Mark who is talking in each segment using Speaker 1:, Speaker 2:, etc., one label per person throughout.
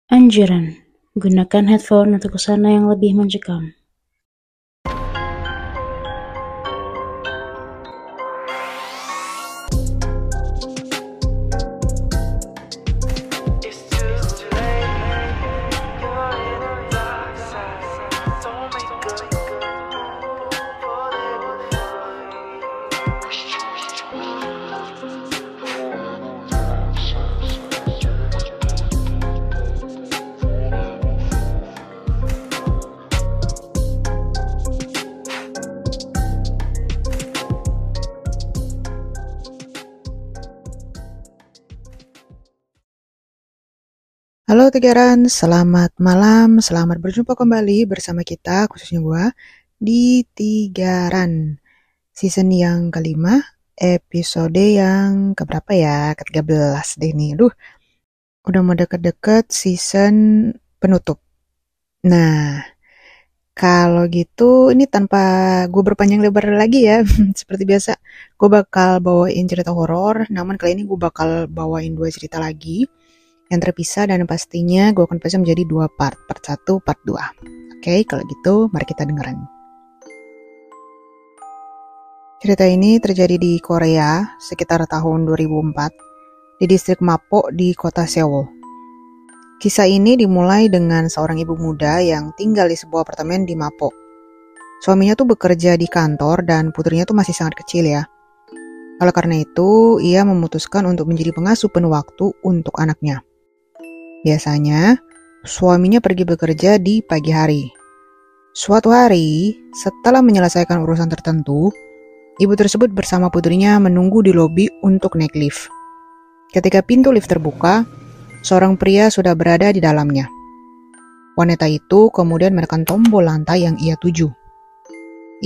Speaker 1: Anjuran: gunakan headphone untuk suasana yang lebih mencekam.
Speaker 2: Halo Tigaran, selamat malam, selamat berjumpa kembali bersama kita, khususnya gue, di Tigaran. Season yang kelima, episode yang keberapa ya? Ke-13 deh nih. Udah mau deket-deket season penutup. Nah, kalau gitu ini tanpa gue berpanjang lebar lagi ya. Seperti biasa, gue bakal bawain cerita horor, namun kali ini gue bakal bawain 2 cerita lagi yang terpisah, dan pastinya gue akan pasang menjadi 2 part 1, part 2. Oke, kalau gitu mari kita dengerin. Cerita ini terjadi di Korea sekitar tahun 2004 di distrik Mapo di kota Seoul. Kisah ini dimulai dengan seorang ibu muda yang tinggal di sebuah apartemen di Mapo. Suaminya tuh bekerja di kantor dan putrinya tuh masih sangat kecil ya. Oleh karena itu, ia memutuskan untuk menjadi pengasuh penuh waktu untuk anaknya. Biasanya, suaminya pergi bekerja di pagi hari. Suatu hari, setelah menyelesaikan urusan tertentu, ibu tersebut bersama putrinya menunggu di lobi untuk naik lift. Ketika pintu lift terbuka, seorang pria sudah berada di dalamnya. Wanita itu kemudian menekan tombol lantai yang ia tuju.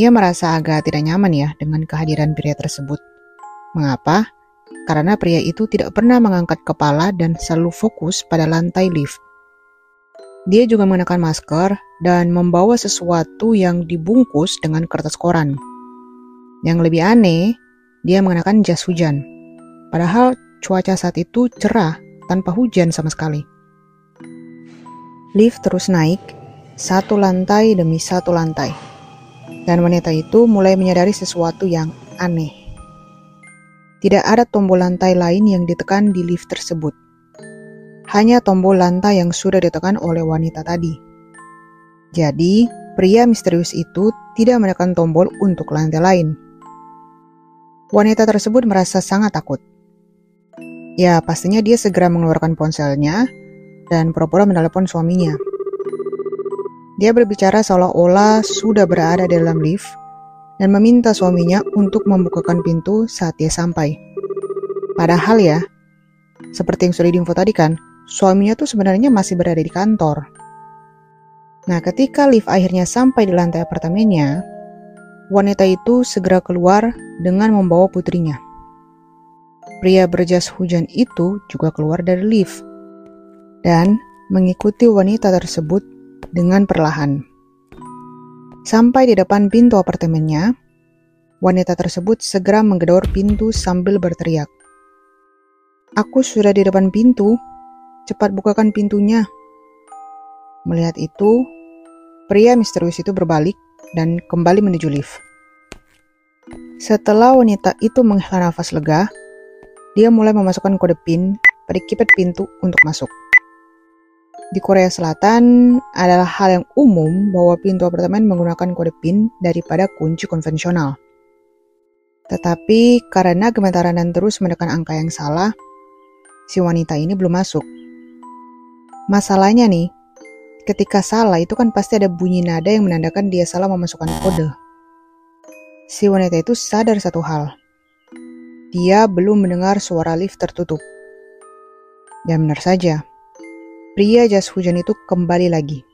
Speaker 2: Ia merasa agak tidak nyaman ya dengan kehadiran pria tersebut. Mengapa? Karena pria itu tidak pernah mengangkat kepala dan selalu fokus pada lantai lift. Dia juga mengenakan masker dan membawa sesuatu yang dibungkus dengan kertas koran. Yang lebih aneh, dia mengenakan jas hujan. Padahal cuaca saat itu cerah tanpa hujan sama sekali. Lift terus naik, satu lantai demi satu lantai. Dan wanita itu mulai menyadari sesuatu yang aneh. Tidak ada tombol lantai lain yang ditekan di lift tersebut. Hanya tombol lantai yang sudah ditekan oleh wanita tadi. Jadi, pria misterius itu tidak menekan tombol untuk lantai lain. Wanita tersebut merasa sangat takut. Ya, pastinya dia segera mengeluarkan ponselnya dan pura-pura menelepon suaminya. Dia berbicara seolah-olah sudah berada di dalam lift dan meminta suaminya untuk membukakan pintu saat dia sampai. Padahal ya, seperti yang sudah diinfo tadi kan, suaminya tuh sebenarnya masih berada di kantor. Nah, ketika lift akhirnya sampai di lantai apartemennya, wanita itu segera keluar dengan membawa putrinya. Pria berjas hujan itu juga keluar dari lift dan mengikuti wanita tersebut dengan perlahan. Sampai di depan pintu apartemennya, wanita tersebut segera menggedor pintu sambil berteriak, "Aku sudah di depan pintu, cepat bukakan pintunya." Melihat itu, pria misterius itu berbalik dan kembali menuju lift. Setelah wanita itu menghela nafas lega, dia mulai memasukkan kode PIN pada keypad pintu untuk masuk. Di Korea Selatan adalah hal yang umum bahwa pintu apartemen menggunakan kode PIN daripada kunci konvensional. Tetapi karena gemetaran dan terus menekan angka yang salah, si wanita ini belum masuk. Masalahnya nih, ketika salah itu kan pasti ada bunyi nada yang menandakan dia salah memasukkan kode. Si wanita itu sadar satu hal. Dia belum mendengar suara lift tertutup. Dan benar saja, pria jas hujan itu kembali lagi.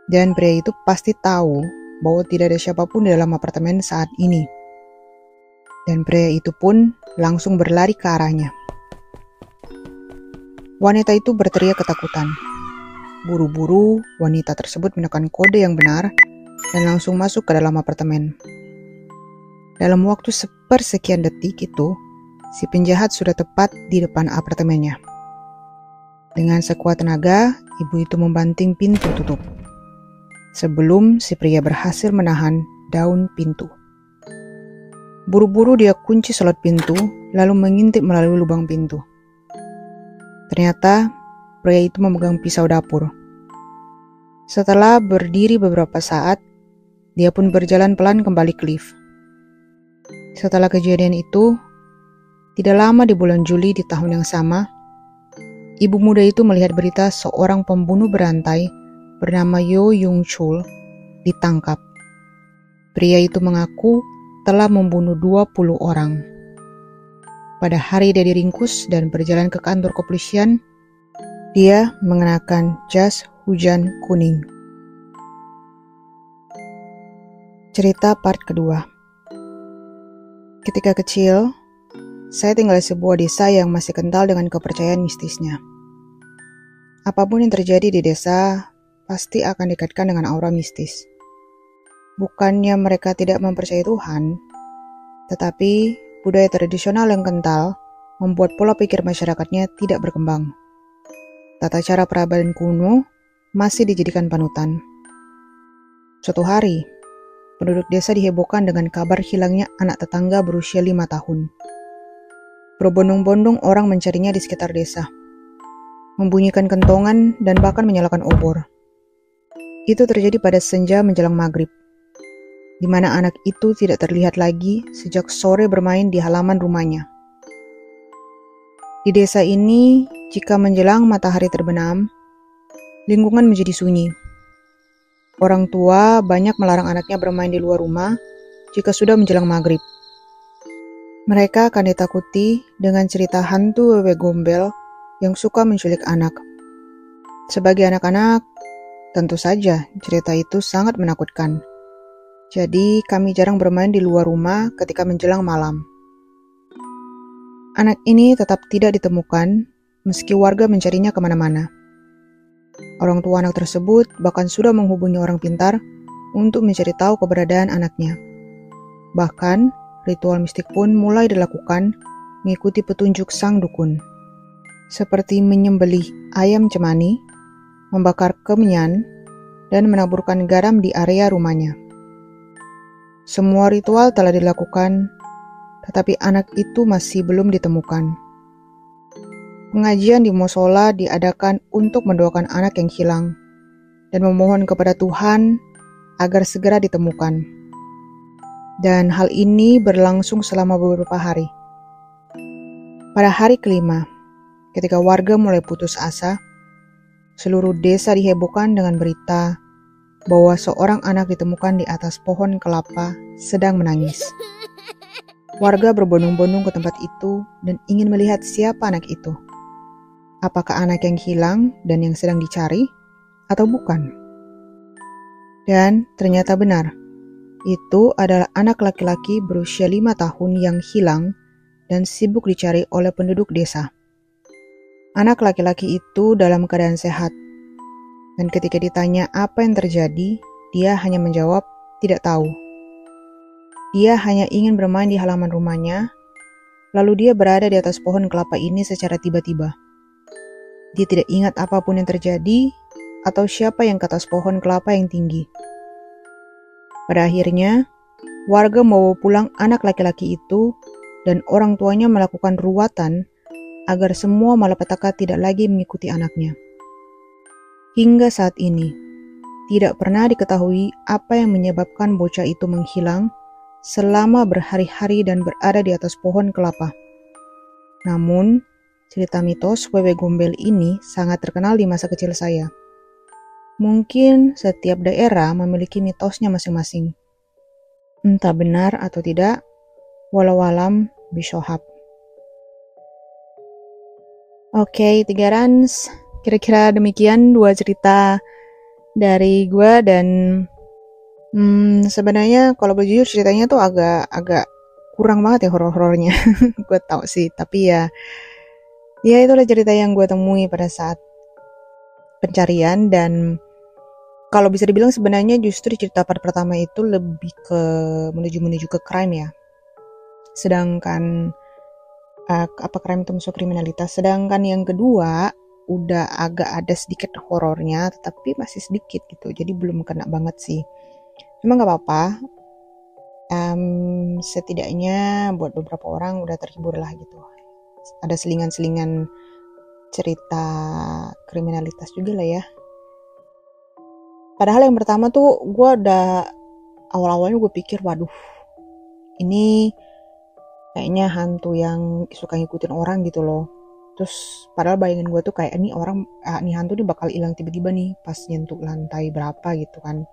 Speaker 2: Dan pria itu pasti tahu bahwa tidak ada siapapun di dalam apartemen saat ini. Dan pria itu pun langsung berlari ke arahnya. Wanita itu berteriak ketakutan. Buru-buru, wanita tersebut menekan kode yang benar dan langsung masuk ke dalam apartemen. Dalam waktu sepersekian detik itu, si penjahat sudah tepat di depan apartemennya. Dengan sekuat tenaga, ibu itu membanting pintu tutup. Sebelum si pria berhasil menahan daun pintu. Buru-buru dia kunci slot pintu, lalu mengintip melalui lubang pintu. Ternyata, pria itu memegang pisau dapur. Setelah berdiri beberapa saat, dia pun berjalan pelan kembali ke lift. Setelah kejadian itu, tidak lama di bulan Juli di tahun yang sama, ibu muda itu melihat berita seorang pembunuh berantai bernama Yo Yung Chul ditangkap. Pria itu mengaku telah membunuh 20 orang. Pada hari dia diringkus dan berjalan ke kantor kepolisian, dia mengenakan jas hujan kuning. Cerita part kedua. Ketika kecil, saya tinggal di sebuah desa yang masih kental dengan kepercayaan mistisnya. Apapun yang terjadi di desa, pasti akan dikaitkan dengan aura mistis. Bukannya mereka tidak mempercayai Tuhan, tetapi budaya tradisional yang kental membuat pola pikir masyarakatnya tidak berkembang. Tata cara peradaban kuno masih dijadikan panutan. Suatu hari, penduduk desa dihebohkan dengan kabar hilangnya anak tetangga berusia 5 tahun. Berbondong-bondong orang mencarinya di sekitar desa, membunyikan kentongan dan bahkan menyalakan obor. Itu terjadi pada senja menjelang maghrib, di mana anak itu tidak terlihat lagi sejak sore bermain di halaman rumahnya. Di desa ini, jika menjelang matahari terbenam, lingkungan menjadi sunyi. Orang tua banyak melarang anaknya bermain di luar rumah jika sudah menjelang maghrib. Mereka akan ditakuti dengan cerita hantu wewe gombel yang suka menculik anak. Sebagai anak-anak, tentu saja cerita itu sangat menakutkan. Jadi kami jarang bermain di luar rumah ketika menjelang malam. Anak ini tetap tidak ditemukan meski warga mencarinya kemana-mana. Orang tua anak tersebut bahkan sudah menghubungi orang pintar untuk mencari tahu keberadaan anaknya. Bahkan, ritual mistik pun mulai dilakukan mengikuti petunjuk sang dukun. Seperti menyembelih ayam cemani, membakar kemenyan, dan menaburkan garam di area rumahnya. Semua ritual telah dilakukan, tetapi anak itu masih belum ditemukan. Pengajian di musola diadakan untuk mendoakan anak yang hilang dan memohon kepada Tuhan agar segera ditemukan. Dan hal ini berlangsung selama beberapa hari. Pada hari kelima, ketika warga mulai putus asa, seluruh desa dihebohkan dengan berita bahwa seorang anak ditemukan di atas pohon kelapa sedang menangis. Warga berbondong-bondong ke tempat itu dan ingin melihat siapa anak itu. Apakah anak yang hilang dan yang sedang dicari, atau bukan? Dan ternyata benar, itu adalah anak laki-laki berusia 5 tahun yang hilang dan sibuk dicari oleh penduduk desa. Anak laki-laki itu dalam keadaan sehat, dan ketika ditanya apa yang terjadi, dia hanya menjawab tidak tahu. Dia hanya ingin bermain di halaman rumahnya, lalu dia berada di atas pohon kelapa ini secara tiba-tiba. Dia tidak ingat apapun yang terjadi atau siapa yang ke atas pohon kelapa yang tinggi. Pada akhirnya, warga membawa pulang anak laki-laki itu dan orang tuanya melakukan ruatan agar semua malapetaka tidak lagi mengikuti anaknya. Hingga saat ini, tidak pernah diketahui apa yang menyebabkan bocah itu menghilang selama berhari-hari dan berada di atas pohon kelapa. Namun, cerita mitos wewe gombel ini sangat terkenal di masa kecil saya. Mungkin setiap daerah memiliki mitosnya masing-masing. Entah benar atau tidak, walau alam bishohab. Oke, 3 Rans. Kira-kira demikian 2 cerita dari gue dan sebenarnya kalau berjujur ceritanya tuh agak kurang banget ya horor-horornya. Gue tahu sih, tapi ya itulah cerita yang gue temui pada saat pencarian. Dan kalau bisa dibilang sebenarnya justru cerita part pertama itu lebih ke menuju ke crime ya. Sedangkan crime itu masuk kriminalitas. Sedangkan yang kedua udah agak ada sedikit horornya, tetapi masih sedikit gitu, jadi belum kena banget sih. Cuma nggak apa-apa, setidaknya buat beberapa orang udah terhibur lah gitu. Ada selingan-selingan cerita kriminalitas juga lah ya. Padahal yang pertama tuh gue udah awal-awalnya gue pikir, waduh, ini kayaknya hantu yang suka ngikutin orang gitu loh. Terus padahal bayangin gue tuh kayak ini orang, nih hantu nih bakal hilang tiba-tiba nih pas nyentuh lantai berapa gitu kan.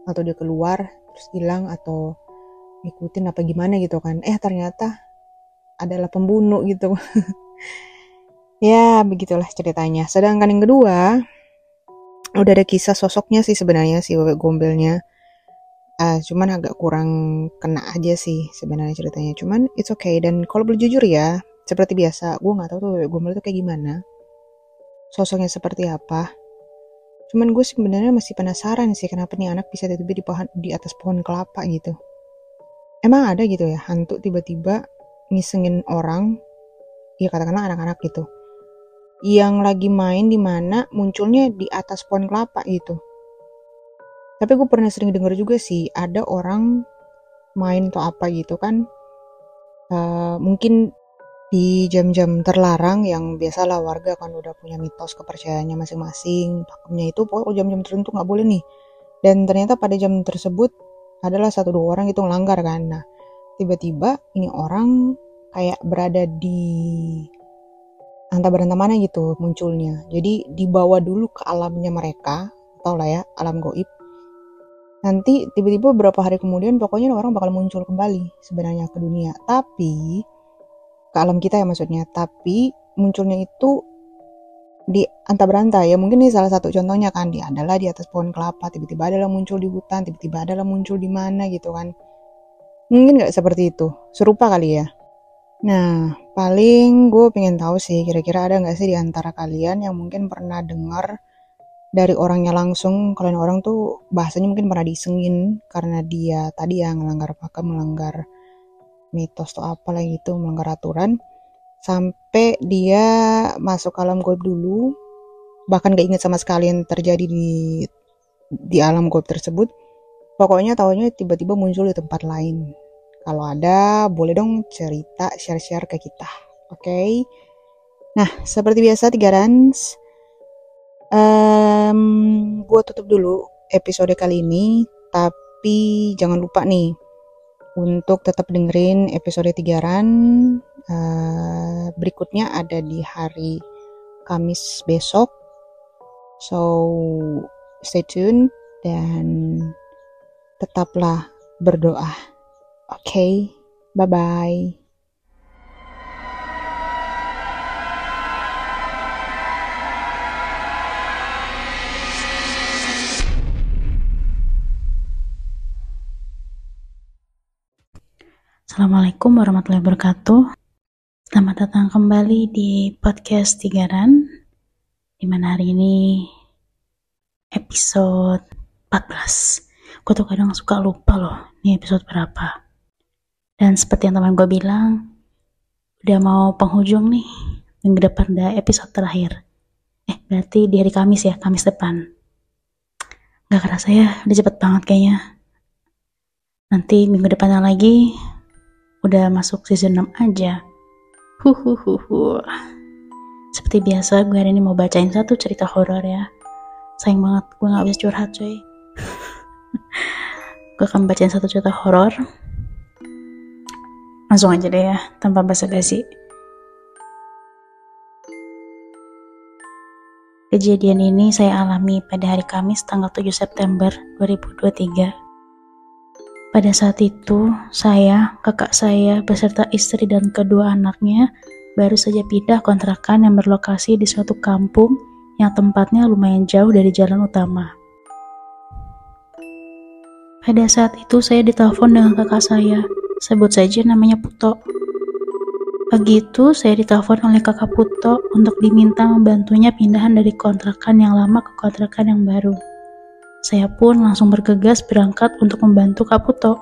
Speaker 2: Atau dia keluar terus hilang atau ngikutin apa gimana gitu kan. Ternyata adalah pembunuh gitu. Ya begitulah ceritanya. Sedangkan yang kedua, udah ada kisah sosoknya sih sebenarnya si Wewe Gombelnya. Cuman agak kurang kena aja sih sebenarnya ceritanya. Cuman it's okay. Dan kalau boleh jujur ya, seperti biasa, gue nggak tahu tuh Wewe Gombel itu kayak gimana, sosoknya seperti apa. Cuman gue sebenarnya masih penasaran sih kenapa nih anak bisa tiba-tiba di atas pohon kelapa gitu. Emang ada gitu ya hantu tiba-tiba ngisengin orang, ya katakanlah anak-anak gitu, yang lagi main di mana munculnya di atas pohon kelapa gitu. Tapi gue pernah sering dengar juga sih ada orang main atau apa gitu kan, mungkin di jam-jam terlarang yang biasalah warga kan udah punya mitos kepercayaannya masing-masing. Pakemnya itu pokoknya jam-jam tertentu nggak boleh nih. Dan ternyata pada jam tersebut adalah 1-2 orang itu ngelanggar kan. Nah tiba-tiba ini orang kayak berada di entah berantah mana gitu munculnya. Jadi dibawa dulu ke alamnya mereka, tau lah ya, alam goib. Nanti tiba-tiba beberapa hari kemudian pokoknya orang bakal muncul kembali sebenarnya ke dunia. Tapi ke alam kita ya maksudnya. Tapi munculnya itu di antah berantah ya. Mungkin ini salah satu contohnya kan. Dia adalah di atas pohon kelapa, tiba-tiba adalah muncul di hutan, tiba-tiba adalah muncul di mana gitu kan. Mungkin gak seperti itu. Serupa kali ya. Nah, paling gue pengen tahu sih kira-kira ada gak sih di antara kalian yang mungkin pernah dengar dari orangnya langsung. Kalian orang tuh bahasanya mungkin pernah disengin karena dia tadi ya ngelanggar pakem, melanggar mitos atau apalah gitu, melanggar aturan, sampai dia masuk alam goib dulu, bahkan gak ingat sama sekali yang terjadi di alam goib tersebut. Pokoknya tahunya tiba-tiba muncul di tempat lain. Kalau ada, boleh dong cerita, share-share ke kita. Oke? Nah, seperti biasa 3 Rans, gue tutup dulu episode kali ini. Tapi jangan lupa nih untuk tetap dengerin episode 3 Ran. Berikutnya ada di hari Kamis besok. So, stay tune dan tetaplah berdoa. Oke, bye-bye.
Speaker 1: Assalamualaikum warahmatullahi wabarakatuh. Selamat datang kembali di podcast 3 Ran, dimana hari ini episode 14. Gue tuh kadang suka lupa loh ini episode berapa. Dan seperti yang teman gue bilang, udah mau penghujung nih, minggu depan udah episode terakhir. Berarti di hari Kamis ya, Kamis depan. Gak kerasa ya, udah cepet banget kayaknya. Nanti minggu depannya lagi udah masuk season 6 aja. Seperti biasa, gue hari ini mau bacain satu cerita horor ya. Sayang banget gue gak bisa curhat coy. Gue akan bacain satu cerita horor. Langsung aja deh ya, tanpa basa-basi. Kejadian ini saya alami pada hari Kamis tanggal 7 September 2023. Pada saat itu, saya, kakak saya, beserta istri dan kedua anaknya baru saja pindah kontrakan yang berlokasi di suatu kampung yang tempatnya lumayan jauh dari jalan utama. Pada saat itu saya ditelepon dengan kakak saya, sebut saja namanya Puto. Pagi itu saya ditelepon oleh kakak Puto untuk diminta membantunya pindahan dari kontrakan yang lama ke kontrakan yang baru. Saya pun langsung bergegas berangkat untuk membantu Kak Puto.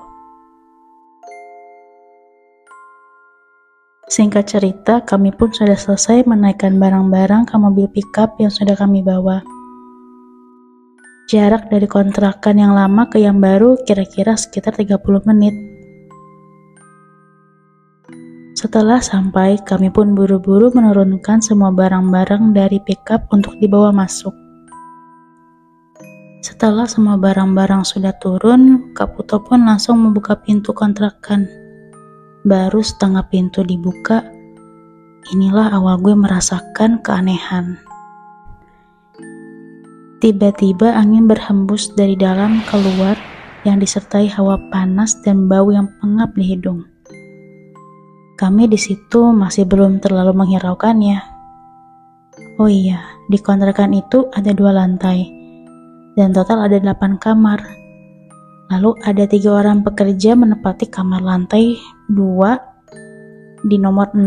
Speaker 1: Singkat cerita, kami pun sudah selesai menaikkan barang-barang ke mobil pickup yang sudah kami bawa. Jarak dari kontrakan yang lama ke yang baru kira-kira sekitar 30 menit. Setelah sampai, kami pun buru-buru menurunkan semua barang-barang dari pickup untuk dibawa masuk. Setelah semua barang-barang sudah turun, Kak Puto pun langsung membuka pintu kontrakan. Baru setengah pintu dibuka, inilah awal gue merasakan keanehan. Tiba-tiba angin berhembus dari dalam keluar yang disertai hawa panas dan bau yang pengap di hidung. Kami di situ masih belum terlalu menghiraukannya. Oh iya, di kontrakan itu ada 2 lantai, dan total ada 8 kamar. Lalu ada 3 orang pekerja menempati kamar lantai 2 di nomor 6,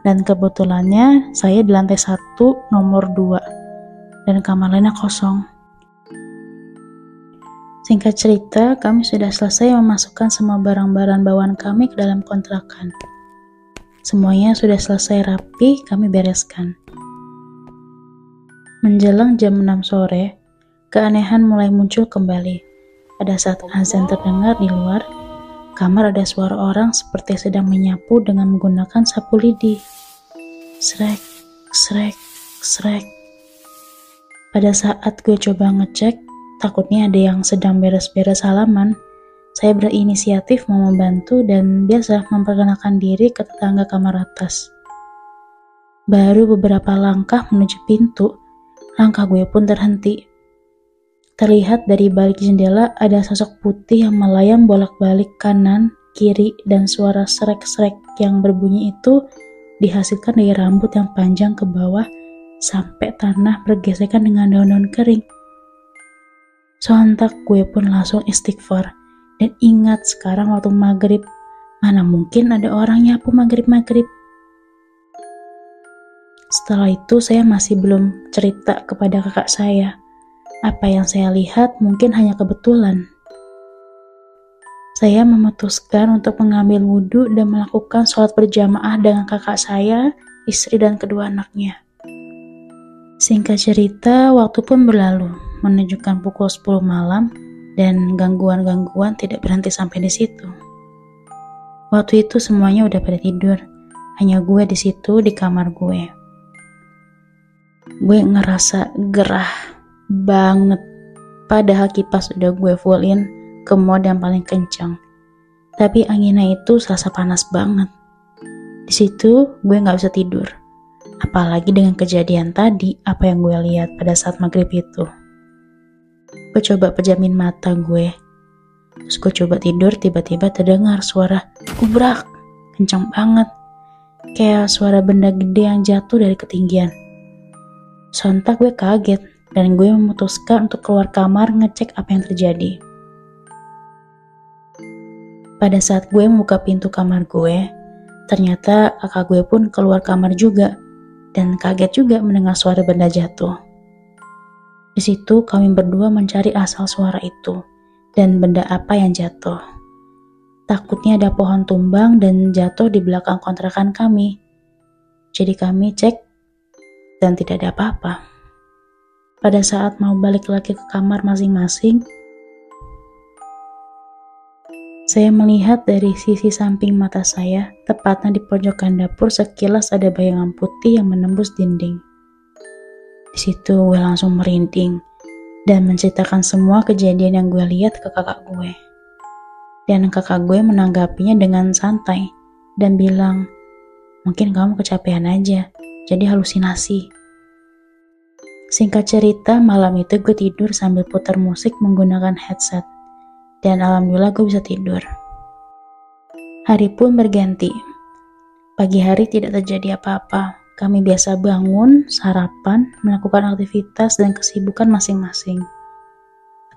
Speaker 1: dan kebetulannya saya di lantai 1 nomor 2, dan kamar lainnya kosong. Singkat cerita, kami sudah selesai memasukkan semua barang-barang bawaan kami ke dalam kontrakan. Semuanya sudah selesai rapi, kami bereskan. Menjelang jam 6 sore, keanehan mulai muncul kembali. Pada saat azan terdengar di luar, kamar ada suara orang seperti sedang menyapu dengan menggunakan sapu lidi. Srek, srek, srek. Pada saat gue coba ngecek, takutnya ada yang sedang beres-beres halaman, saya berinisiatif mau membantu dan biasa memperkenalkan diri ke tetangga kamar atas. Baru beberapa langkah menuju pintu, langkah gue pun terhenti. Terlihat dari balik jendela ada sosok putih yang melayang bolak-balik kanan, kiri, dan suara srek-srek yang berbunyi itu dihasilkan dari rambut yang panjang ke bawah sampai tanah bergesekan dengan daun-daun kering. Sontak gue pun langsung istighfar dan ingat sekarang waktu maghrib, mana mungkin ada orang nyapu maghrib-maghrib. Setelah itu saya masih belum cerita kepada kakak saya. Apa yang saya lihat mungkin hanya kebetulan. Saya memutuskan untuk mengambil wudhu dan melakukan sholat berjamaah dengan kakak saya, istri dan kedua anaknya. Singkat cerita, waktu pun berlalu, menunjukkan pukul 10 malam dan gangguan-gangguan tidak berhenti sampai di situ. Waktu itu semuanya udah pada tidur, hanya gue di situ di kamar gue. Gue ngerasa gerah banget, padahal kipas udah gue fullin ke mode yang paling kencang. Tapi anginnya itu serasa panas banget. Di situ gue nggak bisa tidur. Apalagi dengan kejadian tadi, apa yang gue lihat pada saat maghrib itu. Gue coba pejamin mata gue. Terus gue coba tidur, tiba-tiba terdengar suara gubrak, kencang banget. Kayak suara benda gede yang jatuh dari ketinggian. Sontak gue kaget dan gue memutuskan untuk keluar kamar ngecek apa yang terjadi. Pada saat gue membuka pintu kamar gue, ternyata kakak gue pun keluar kamar juga dan kaget juga mendengar suara benda jatuh. Di situ kami berdua mencari asal suara itu dan benda apa yang jatuh. Takutnya ada pohon tumbang dan jatuh di belakang kontrakan kami. Jadi kami cek dan tidak ada apa-apa. Pada saat mau balik lagi ke kamar masing-masing, saya melihat dari sisi samping mata saya, tepatnya di pojokan dapur sekilas ada bayangan putih yang menembus dinding. Di situ gue langsung merinding dan menceritakan semua kejadian yang gue lihat ke kakak gue. Dan kakak gue menanggapinya dengan santai dan bilang, mungkin kamu kecapean aja, jadi halusinasi. Singkat cerita, malam itu gue tidur sambil putar musik menggunakan headset. Dan alhamdulillah gue bisa tidur. Hari pun berganti. Pagi hari tidak terjadi apa-apa. Kami biasa bangun, sarapan, melakukan aktivitas dan kesibukan masing-masing.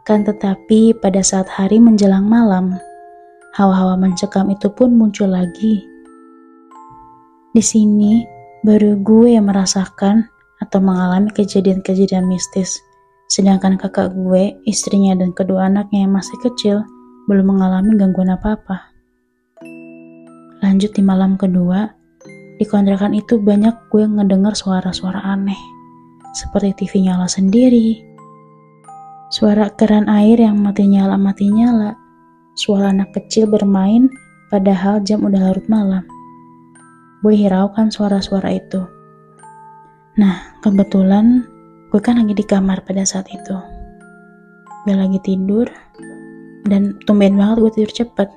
Speaker 1: Akan tetapi pada saat hari menjelang malam, hawa-hawa mencekam itu pun muncul lagi. Di sini baru gue yang merasakan atau mengalami kejadian-kejadian mistis, sedangkan kakak gue, istrinya dan kedua anaknya yang masih kecil belum mengalami gangguan apa-apa. Lanjut di malam kedua, Di kontrakan itu banyak gue ngedenger suara-suara aneh, seperti TV nyala sendiri, suara keran air yang mati nyala, suara anak kecil bermain padahal jam udah larut malam. Gue hiraukan suara-suara itu. Nah, kebetulan gue kan lagi di kamar pada saat itu. Gue lagi tidur, dan tumben banget gue tidur cepet.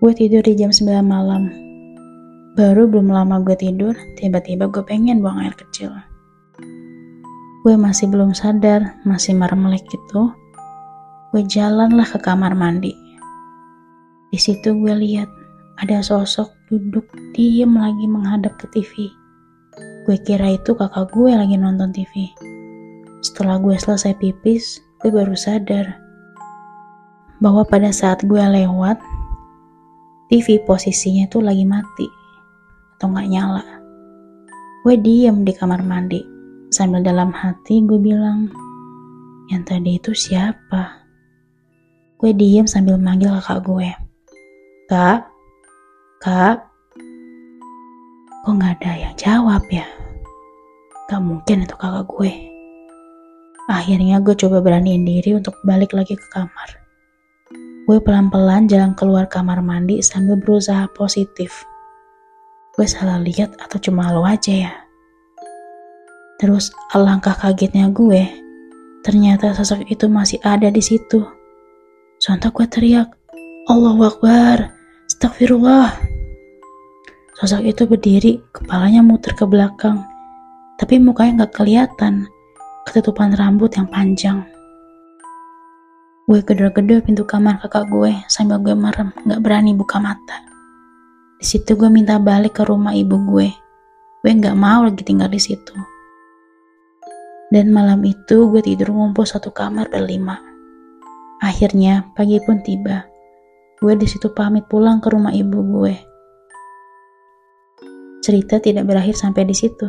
Speaker 1: Gue tidur di jam 9 malam. Baru belum lama gue tidur, tiba-tiba gue pengen buang air kecil. Gue masih belum sadar, masih merem-melek gitu. Gue jalanlah ke kamar mandi. Di situ gue lihat ada sosok duduk diem lagi menghadap ke TV. Gue kira itu kakak gue lagi nonton TV. Setelah gue selesai pipis, gue baru sadar bahwa pada saat gue lewat, TV posisinya tuh lagi mati atau nggak nyala. Gue diem di kamar mandi sambil dalam hati gue bilang, yang tadi itu siapa? Gue diem sambil manggil kakak gue, Kak, kok nggak ada yang jawab ya? Gak mungkin itu kakak gue. Akhirnya gue coba beraniin diri untuk balik lagi ke kamar. Gue pelan-pelan jalan keluar kamar mandi sambil berusaha positif. Gue salah lihat atau cuma lo aja ya? Terus alangkah kagetnya gue, ternyata sosok itu masih ada di situ. Sontak gue teriak, Allahu Akbar, astagfirullah. Sosok itu berdiri, kepalanya muter ke belakang, tapi mukanya gak kelihatan, ketutupan rambut yang panjang. Gue gedor-gedor pintu kamar kakak gue sambil gue merem, gak berani buka mata. Di situ gue minta balik ke rumah ibu gue. Gue gak mau lagi tinggal di situ. Dan malam itu gue tidur ngumpul satu kamar berlima. Akhirnya pagi pun tiba. Gue di situ pamit pulang ke rumah ibu gue. Cerita tidak berakhir sampai di situ.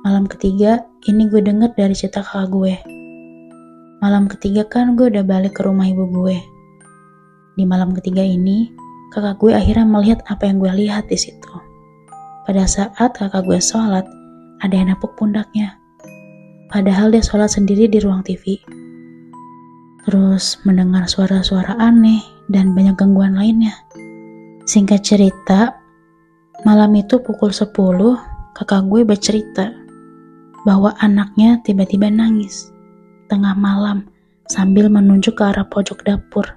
Speaker 1: Malam ketiga, ini gue dengar dari cerita kakak gue. Malam ketiga kan gue udah balik ke rumah ibu gue. Di malam ketiga ini, kakak gue akhirnya melihat apa yang gue lihat di situ. Pada saat kakak gue sholat, ada yang nepuk pundaknya. Padahal dia sholat sendiri di ruang TV. Terus mendengar suara-suara aneh dan banyak gangguan lainnya. Singkat cerita, malam itu pukul 10, kakak gue bercerita bahwa anaknya tiba-tiba nangis tengah malam sambil menunjuk ke arah pojok dapur.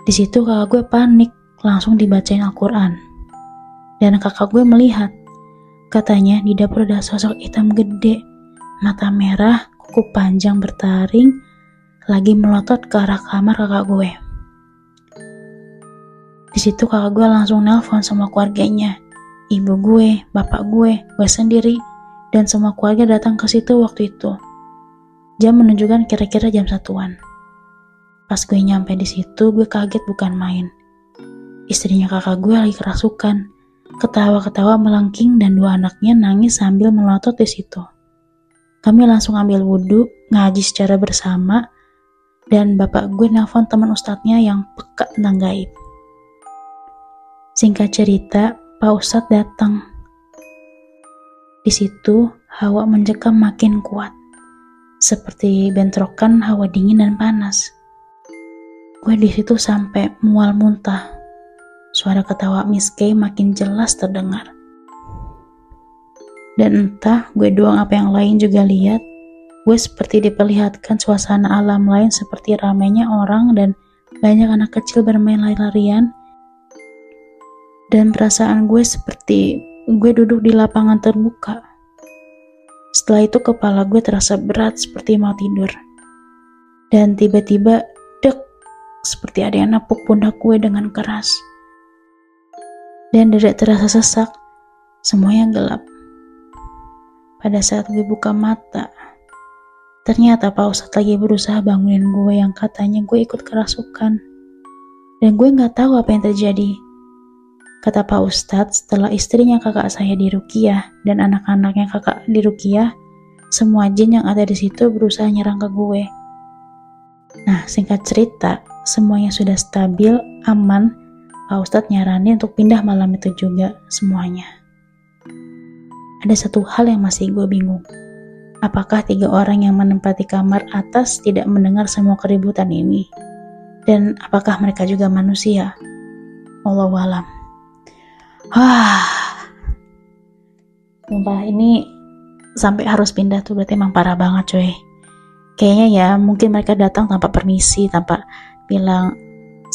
Speaker 1: Di situ kakak gue panik, langsung dibacain Al-Quran. Dan kakak gue melihat, katanya di dapur ada sosok hitam gede, mata merah, kuku panjang bertaring, lagi melotot ke arah kamar kakak gue. Di situ kakak gue langsung nelpon sama keluarganya, ibu gue, bapak gue sendiri, dan semua keluarga datang ke situ waktu itu. Jam menunjukkan kira-kira jam 1-an. Pas gue nyampe di situ, gue kaget bukan main. Istrinya kakak gue lagi kerasukan, ketawa-ketawa melengking dan dua anaknya nangis sambil melotot di situ. Kami langsung ambil wudhu, ngaji secara bersama, dan bapak gue nelpon teman ustadznya yang peka tentang gaib. Singkat cerita, Pak Ustadz datang. Di situ, hawa mencekam makin kuat. Seperti bentrokan hawa dingin dan panas. Gue di situ sampai mual muntah. Suara ketawa Miss K makin jelas terdengar. Dan entah gue doang apa yang lain juga lihat, gue seperti diperlihatkan suasana alam lain seperti ramainya orang dan banyak anak kecil bermain lari-larian. Dan perasaan gue seperti gue duduk di lapangan terbuka. Setelah itu kepala gue terasa berat seperti mau tidur. Dan tiba-tiba, dek, seperti ada yang nepuk pundak gue dengan keras. Dan dada terasa sesak, semuanya gelap. Pada saat gue buka mata, ternyata Pak Ustadz lagi berusaha bangunin gue yang katanya gue ikut kerasukan. Dan gue gak tahu apa yang terjadi. Kata Pak Ustadz, setelah istrinya kakak saya diruqyah dan anak-anaknya kakak diruqyah, semua jin yang ada di situ berusaha nyerang ke gue. Nah, singkat cerita, semuanya sudah stabil, aman, Pak Ustadz nyaranin untuk pindah malam itu juga semuanya. Ada satu hal yang masih gue bingung. Apakah 3 orang yang menempati kamar atas tidak mendengar semua keributan ini? Dan apakah mereka juga manusia? Wallahu alam. Sumpah ini sampai harus pindah tuh berarti emang parah banget coy. Kayaknya ya mungkin mereka datang tanpa permisi, tanpa bilang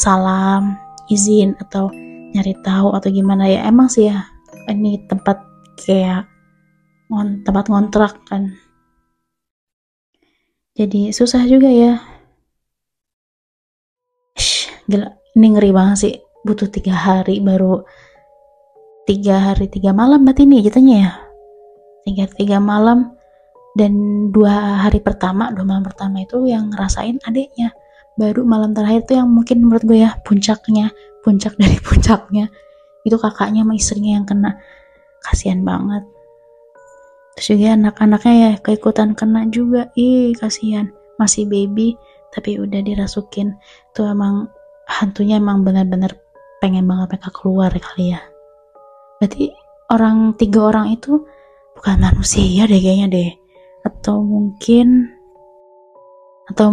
Speaker 1: salam, izin, atau nyari tahu atau gimana ya. Emang sih ya ini tempat kayak tempat ngontrak kan. Jadi susah juga ya. Gila, ini ngeri banget sih. Butuh 3 hari baru 3 hari 3 malam berarti nih jatuhnya ya. 3 malam dan 2 malam pertama itu yang ngerasain adeknya. Baru malam terakhir tuh yang mungkin menurut gue ya puncak dari puncaknya. Itu kakaknya sama istrinya yang kena. Kasihan banget. Terus juga anak-anaknya ya keikutan kena juga. Kasihan. Masih baby tapi udah dirasukin. Itu emang hantunya emang benar-benar pengen banget mereka keluar kali ya. Berarti 3 orang itu bukan manusia deh kayaknya deh. Atau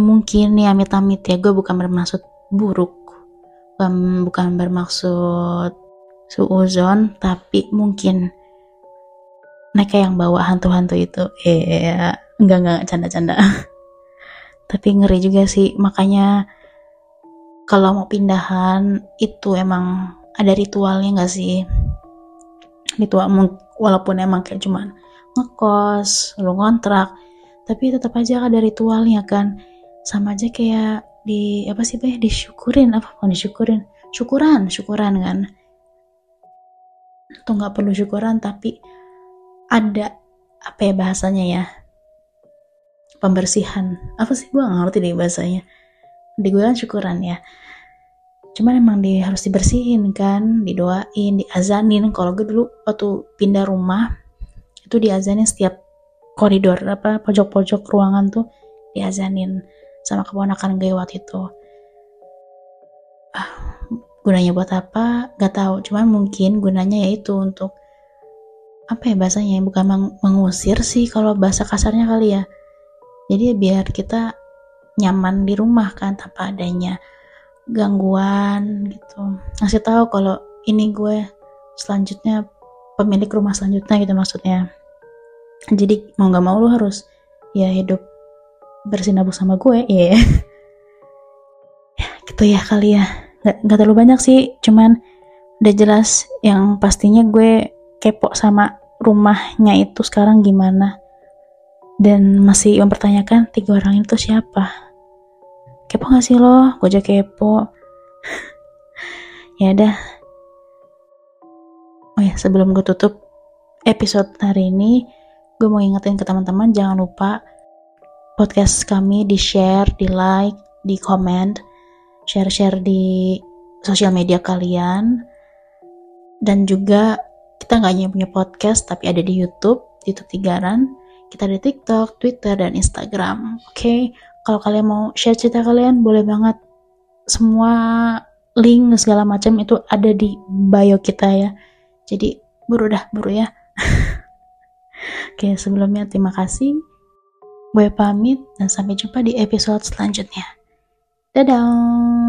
Speaker 1: mungkin nih amit-amit ya, gue bukan bermaksud buruk, bukan bermaksud suuzon, tapi mungkin mereka yang bawa hantu-hantu itu. Enggak canda-canda. Tapi ngeri juga sih, makanya kalau mau pindahan itu emang ada ritualnya nggak sih? Ritual walaupun emang kayak cuman ngekos, lu ngontrak, tapi tetap aja ada ritualnya kan. Sama aja kayak syukuran kan. Tuh nggak perlu syukuran tapi ada bahasanya ya, pembersihan. Gue nggak ngerti deh bahasanya. Di gue kan syukuran ya. Cuman emang harus dibersihin kan, didoain, diazanin. Kalau gue dulu waktu pindah rumah itu diazanin setiap koridor pojok-pojok ruangan tuh diazanin sama keponakan gue waktu itu. Gunanya buat apa gak tahu, cuman mungkin gunanya yaitu untuk bahasanya, bukan mengusir sih kalau bahasa kasarnya kali ya. Jadi biar kita nyaman di rumah kan tanpa adanya gangguan gitu. Ngasih tahu kalau ini gue selanjutnya pemilik rumah selanjutnya gitu maksudnya. Jadi mau gak mau lu harus ya hidup bersinabung sama gue ya. Gitu ya kali ya. Gak terlalu banyak sih, cuman udah jelas yang pastinya gue kepo sama rumahnya itu sekarang gimana, dan masih mempertanyakan 3 orang itu siapa. Kepo gak sih lo? Gue aja kepo. Ya udah. Oh ya, sebelum gue tutup episode hari ini, gue mau ingetin ke teman-teman, jangan lupa podcast kami di share, di like, di comment, share di sosial media kalian. Dan juga kita gak hanya punya podcast, tapi ada di YouTube Tigaran. Kita ada TikTok, Twitter, dan Instagram. Oke? Kalau kalian mau share cerita kalian, boleh banget. Semua link segala macam itu ada di bio kita ya. Jadi buru ya. Oke, sebelumnya terima kasih. Gue pamit dan sampai jumpa di episode selanjutnya. Dadah.